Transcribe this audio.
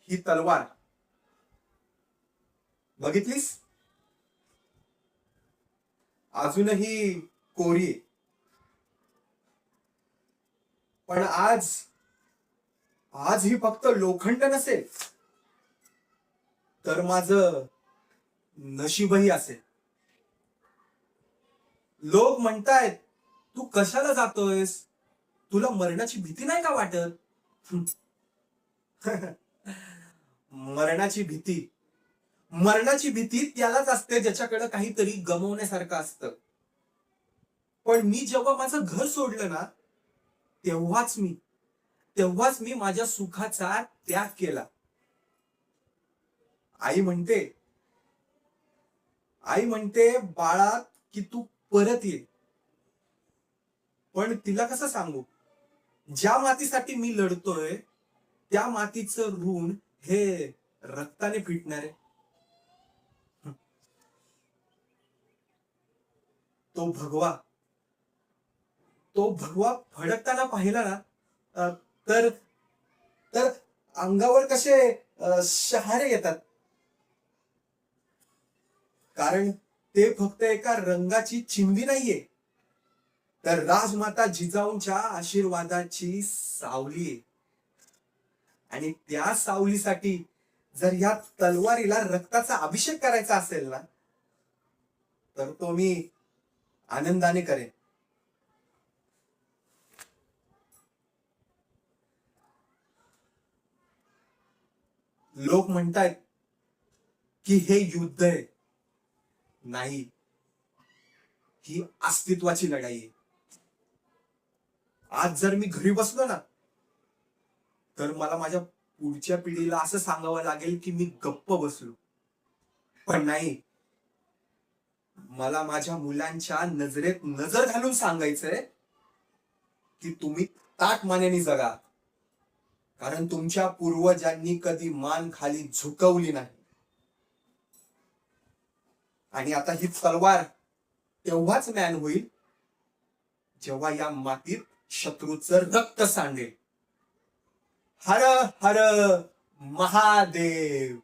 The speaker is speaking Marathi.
ही तलवार बघितलीस, अजूनही कोरी आहे. पण आज आज ही फक्त लोखंड नसेल, तर माझं नशीबही असेल. लोक म्हणतायत, तू कशाला जातोयस? तुला मरणाची भीती नाही का वाटत? मरणाची भीती मरणाची भीती त्यालाच असते ज्याच्याकडे काहीतरी गमवण्यासारखं असतं. पण मी जेव्हा माझं घर सोडलं ना, तेव्हाच मी तेव्हाच मी माझ्या सुखाचा त्याग केला. आई म्हणते आई म्हणते बाळा, की तू परत ये. पण तिला कसं सांगू, ज्या मातीसाठी मी लढतोय त्या मातीचं ऋण हे रक्ताने फिटणार आहे. तो भगवा तो भगवा फडकताना पाहिला ना, अ, तर तर अंगावर कसे शहारे येतात. कारण ते फक्त एका रंगाची चिंधी नाहीये, तर राजमाता जिजाऊंच्या आशीर्वादाची सावली आहे. आणि त्या सावलीसाठी जर या तलवारीला रक्ताचा अभिषेक करायचा असेल ना, तर तो मी आनंदाने करेन. लोक म्हणतायत की हे युद्ध आहे. नाही, ही अस्तित्वाची लढाई आहे. आज जर मी घरी बसलो ना, तर मला माझ्या पुढच्या पिढीला असं सांगावं लागेल की मी गप्प बसलो. पण नाही, मला माझ्या मुलांच्या नजरेत नजर घालून सांगायचंय की तुम्ही ताठ मानेने जगा. कारण तुमच्या पूर्वजांनी कधी मान खाली झुकवली नाही. आणि आता ही तलवार तेव्हाच मॅन होईल जेव्हा या मातीत शत्रूचं रक्त सांडेल. हर हर महादेव.